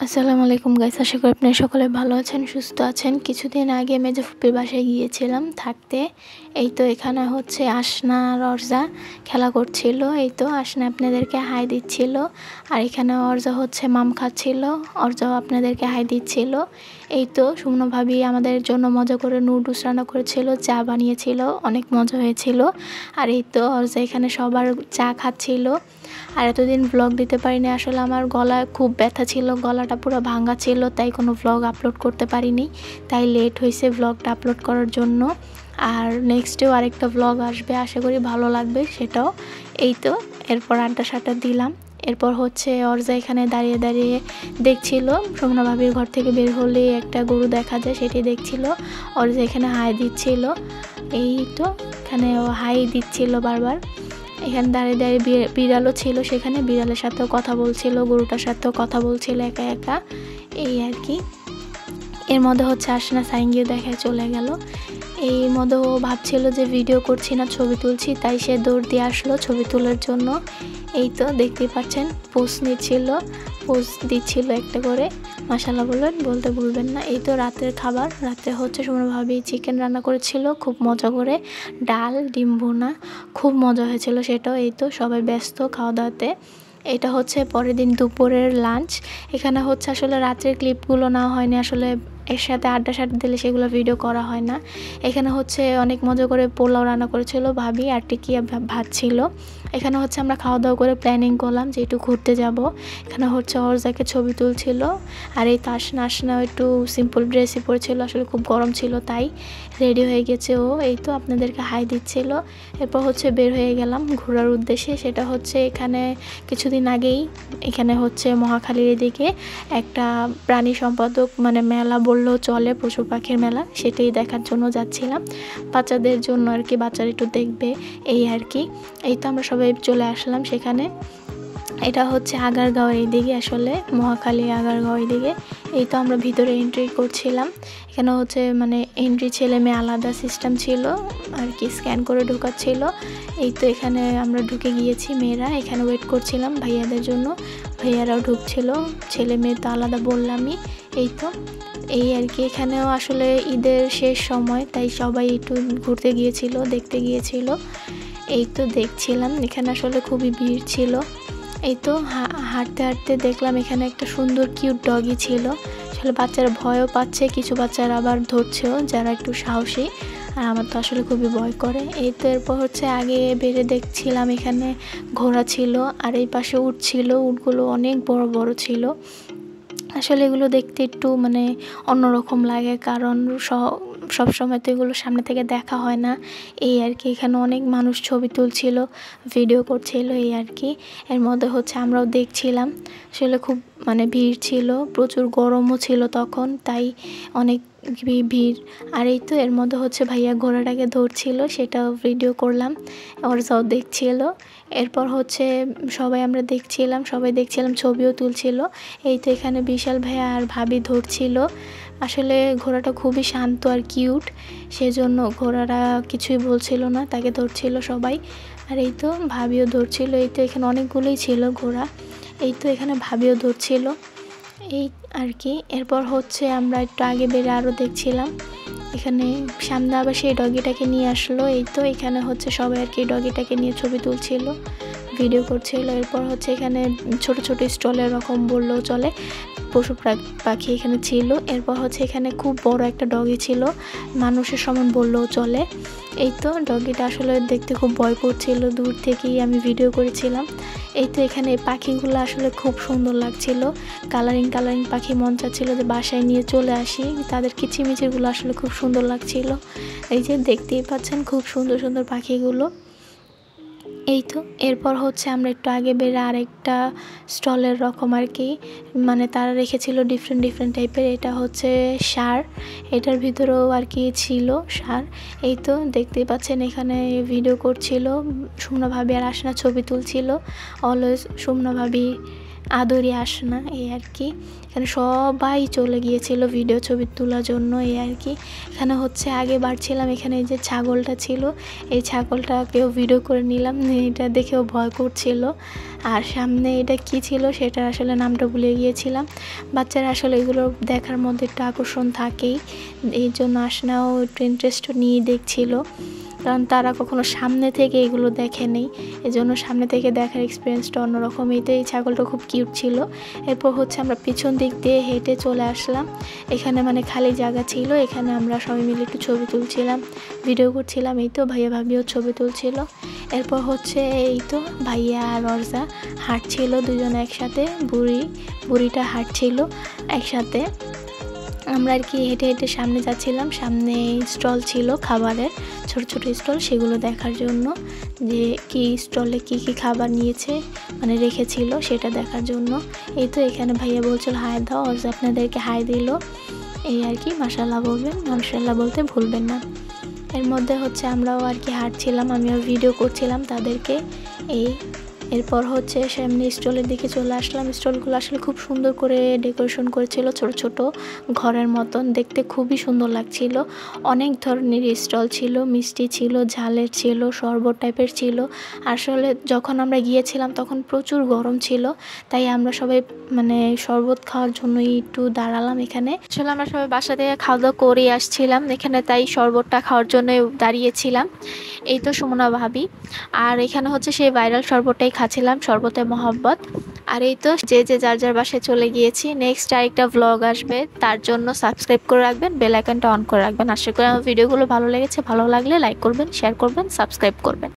আসসালামু আলাইকুম গাইস, আশা করি আপনারা সকলে ভালো আছেন, সুস্থ আছেন। কিছুদিন আগে মেজো ফুপির বাসায় গিয়েছিলাম থাকতে। এই তো এখানে হচ্ছে আসনা আর অর্জা খেলা করছিল। এই তো আসনা আপনাদেরকে হাই দিচ্ছিল, আর এখানে অর্জা হচ্ছে মাম খাচ্ছিল, অর্জাও আপনাদেরকে হাই দিচ্ছিল। এই তো সুমনা ভাবি আমাদের জন্য মজা করে নুডলস রান্না করেছিল, চা বানিয়েছিল, অনেক মজা হয়েছিল। আর এই তো অর্জা এখানে সবার চা খাচ্ছিল। আর এতদিন ব্লগ দিতে পারিনি, আসলে আমার গলায় খুব ব্যথা ছিল, গলাটা পুরো ভাঙা ছিল, তাই কোনো ব্লগ আপলোড করতে পারিনি, তাই লেট হয়েছে ব্লগটা আপলোড করার জন্য। আর নেক্সটেও আরেকটা ব্লগ আসবে, আশা করি ভালো লাগবে সেটাও। এই তো এরপর আড্ডা সাড্ডা দিলাম। এরপর হচ্ছে অর্জা এখানে দাঁড়িয়ে দাঁড়িয়ে দেখছিল, সুমনা ভাবির ঘর থেকে বের হলে একটা গরু দেখা যায়, সেটি দেখছিল। অর্জা এখানে হাই দিচ্ছিল। এই তো এখানে ও হাই দিচ্ছিল বারবার। এখানে দাঁড়িয়ে দাঁড়িয়ে বিড়ালও ছিল, সেখানে বিড়ালের সাথেও কথা বলছিল, গরুটার সাথেও কথা বলছিল একা একা, এই আর কি। এর মধ্যে হচ্ছে আসনা সাইঙ্গিও দেখায় চলে গেল। এই মধ্যে ও ভাবছিল যে ভিডিও করছি না, ছবি তুলছি, তাই সে দৌড় দিয়ে আসলো ছবি তোলার জন্য। এই তো দেখতেই পাচ্ছেন পোজ নিচ্ছিল, পোজ দিচ্ছিল একটা করে। মাশাআল্লাহ বলতে ভুলবেন না। এই তো রাতের খাবার, রাতে হচ্ছে সুমনা ভাবি চিকেন রান্না করেছিল খুব মজা করে, ডাল ডিম ভুনা, খুব মজা হয়েছিল সেটাও। এই তো সবাই ব্যস্ত খাওয়া দাওয়াতে। এটা হচ্ছে পরের দিন দুপুরের লাঞ্চ। এখানে হচ্ছে আসলে রাত্রের ক্লিপগুলো না হয়নি, আসলে এর সাথে আড্ডা সাড্ডা দিলে সেগুলো ভিডিও করা হয় না। এখানে হচ্ছে অনেক মজা করে পোলাও রান্না করেছিল ভাবি, আর টিকিয়া ভাত ছিল। এখানে হচ্ছে আমরা খাওয়া দাওয়া করে প্ল্যানিং করলাম যে একটু ঘুরতে যাব। এখানে হচ্ছে অর্জাকে ছবি তুলছিল, আর এই আসনা একটু সিম্পল ড্রেসই পরেছিল, আসলে খুব গরম ছিল তাই রেডি হয়ে গেছে ও। এই তো আপনাদেরকে হাই দিচ্ছিল। এরপর হচ্ছে বের হয়ে গেলাম ঘোরার উদ্দেশ্যে। সেটা হচ্ছে এখানে কিছুদিন আগেই এখানে হচ্ছে মহাখালীর এদিকে একটা প্রাণী সম্পাদক মানে মেলা বললেও চলে, পশু পাখির মেলা, সেটাই দেখার জন্য যাচ্ছিলাম বাচ্চাদের জন্য আর কি, বাচ্চারা একটু দেখবে এই আর কি। এই তো আমরা সবাই চলে আসলাম সেখানে। এটা হচ্ছে আগারগাঁওয়ের এইদিকে, আসলে মহাখালী আগারগাঁও এইদিকে। এই তো আমরা ভিতরে এন্ট্রি করছিলাম। এখানে হচ্ছে মানে এন্ট্রি ছেলে মেয়ে আলাদা সিস্টেম ছিল আর কি, স্ক্যান করে ঢোকাচ্ছিল। এই তো এখানে আমরা ঢুকে গিয়েছি, মেয়েরা এখানে ওয়েট করছিলাম ভাইয়াদের জন্য, ভাইয়ারাও ঢুকছিল, ছেলে মেয়ে তো আলাদা বললামই। এই তো এই আর কি। এখানেও আসলে ঈদের শেষ সময়, তাই সবাই একটু ঘুরতে গিয়েছিল, দেখতে গিয়েছিল। এই তো দেখছিলাম, এখানে আসলে খুবই ভিড় ছিল। এই তো হাঁটতে হাঁটতে দেখলাম এখানে একটা সুন্দর কিউট ডগি ছিল। আসলে বাচ্চারা ভয়ও পাচ্ছে, কিছু বাচ্চারা আবার ধরছেও যারা একটু সাহসী, আর আমার তো আসলে খুবই ভয় করে। এই তো এরপর হচ্ছে আগে বেড়ে দেখছিলাম এখানে ঘোড়া ছিল, আর এই পাশে উট ছিল, উটগুলো অনেক বড় বড় ছিল। আসলে এগুলো দেখতে একটু মানে অন্যরকম লাগে, কারণ সব সময় তো এগুলো সামনে থেকে দেখা হয় না, এই আর কি। এখানে অনেক মানুষ ছবি তুলছিল, ভিডিও করছিল, এই আর কি। এর মধ্যে হচ্ছে আমরাও দেখছিলাম, আসলে খুব মানে ভিড় ছিল, প্রচুর গরমও ছিল তখন, তাই অনেক ভিড়। আর এই তো এর মধ্যে হচ্ছে ভাইয়া ঘোড়াটাকে ধরছিল, সেটাও ভিডিও করলাম, ওরাও দেখছিল। এরপর হচ্ছে সবাই আমরা দেখছিলাম, ছবিও তুলছিল। এই তো এখানে বিশাল ভাইয়া আর ভাবি ধরছিল। আসলে ঘোড়াটা খুবই শান্ত আর কিউট, সেজন্য ঘোড়াটা কিছুই বলছিল না, তাকে ধরছিল সবাই। আর এই তো ভাবিও ধরছিল। এই তো এখানে অনেকগুলোই ছিল ঘোড়া। এই তো এখানে ভাবিও ধরছিল, এই আর কি। এরপর হচ্ছে আমরা একটু আগে বেড়ে আরও দেখছিলাম, এখানে সামনে আবার সেই ডগিটাকে নিয়ে আসলো। এই তো এখানে হচ্ছে সবাই আর কি ডগিটাকে নিয়ে ছবি তুলছিল, ভিডিও করছিল। এরপর হচ্ছে এখানে ছোট ছোট স্টলের রকম বললেও চলে, পশু পাখি এখানে ছিল। এরপর হচ্ছে এখানে খুব বড় একটা ডগি ছিল, মানুষের সমান বললেও চলে। এই তো ডগিটা আসলে দেখতে খুব ভয় করছিল, দূর থেকেই আমি ভিডিও করেছিলাম। এই তো এখানে পাখিগুলো আসলে খুব সুন্দর লাগছিল, কালারিং পাখি, মন চাচ্ছিল যে বাসায় নিয়ে চলে আসি, তাদের কিচিমিচিরগুলো আসলে খুব সুন্দর লাগছিল। এই যে দেখতেই পাচ্ছেন খুব সুন্দর সুন্দর পাখিগুলো। এই তো এরপর হচ্ছে আমরা একটু আগে বেড়ে আরেকটা স্টলের রকম আর কি, মানে তারা রেখেছিল ডিফারেন্ট টাইপের। এটা হচ্ছে সার, এটার ভিতরেও আর কি ছিল সার। এই তো দেখতেই পাচ্ছেন এখানে ভিডিও করছিল সুমনা ভাবি, আর আসনা ছবি তুলছিল। অলওয়েজ সুমনা ভাবি আদরি আসনা, এই আর কি। এখানে সবাই চলে গিয়েছিল ভিডিও ছবি তোলার জন্য, এই আর কি। এখানে হচ্ছে আগে বাড়ছিলাম, এখানে যে ছাগলটা ছিল এই ছাগলটাকেও ভিডিও করে নিলাম, এটা দেখেও ভয় করছিল। আর সামনে এটা কি ছিল সেটা আসলে নামটা ভুলে গিয়েছিলাম। বাচ্চারা আসলে এগুলো দেখার মধ্যে একটা আকর্ষণ থাকেই, এই জন্য আসনাও একটু ইন্টারেস্ট নিয়ে দেখছিল, কারণ তারা কখনো সামনে থেকে এগুলো দেখে নেই, এই জন্য সামনে থেকে দেখার এক্সপিরিয়েন্সটা অন্যরকম। এই তো এই ছাগলটা খুব কিউট ছিল। এরপর হচ্ছে আমরা পিছন দিক দিয়ে হেঁটে চলে আসলাম, এখানে মানে খালি জায়গা ছিল, এখানে আমরা সবাই মিলে একটু ছবি তুলছিলাম, ভিডিও করছিলাম। এই তো ভাইয়া ভাবিও ছবি তুলছিল। এরপর হচ্ছে এই তো ভাইয়া আর অর্জা হাঁটছিল দুজনে একসাথে, বুড়িটা হাঁটছিল একসাথে। আমরা আর কি হেঁটে হেঁটে সামনে যাচ্ছিলাম, সামনে স্টল ছিল খাবারের, ছোট ছোট স্টল, সেগুলো দেখার জন্য, যে কি স্টলে কি কি খাবার নিয়েছে মানে রেখেছিল সেটা দেখার জন্য। এই তো এখানে ভাইয়া বলছিল হাই দাও, অর্জা আপনাদেরকে হাই দিল, এই আর কি। মাশাআল্লাহ বলবেন, মাশাআল্লাহ বলতে ভুলবেন না। এর মধ্যে হচ্ছে আমরাও আর কি হাঁটছিলাম, আমিও ভিডিও করছিলাম তাদেরকে। এরপর হচ্ছে সামনে স্টলের দিকে চলে আসলাম। স্টলগুলো আসলে খুব সুন্দর করে ডেকোরেশন করেছিল, ছোট ছোট ঘরের মতন, দেখতে খুবই সুন্দর লাগছিল। অনেক ধরনের স্টল ছিল, মিষ্টি ছিল, ঝালের ছিল, শরবত টাইপের ছিল। আসলে যখন আমরা গিয়েছিলাম তখন প্রচুর গরম ছিল, তাই আমরা সবাই মানে শরবত খাওয়ার জন্যই একটু দাঁড়ালাম এখানে। আসলে আমরা সবাই বাসা থেকে খাওয়া দাওয়া করে আসছিলাম এখানে, তাই শরবতটা খাওয়ার জন্য দাঁড়িয়েছিলাম। এই তো সুমনা ভাবি, আর এখানে হচ্ছে সেই ভাইরাল শরবতটাই খাচ্ছিলাম, শরবতে মহব্বত। আর এই তো যে যার যার বাসায় চলে গিয়েছি। নেক্সট আরেকটা ভ্লগ আসবে, তার জন্য সাবস্ক্রাইব করে রাখবেন, বেল আইকনটা অন করে রাখবেন। আশা করি আমার ভিডিওগুলো ভালো লেগেছে, ভালো লাগলে লাইক করবেন, শেয়ার করবেন, সাবস্ক্রাইব করবেন।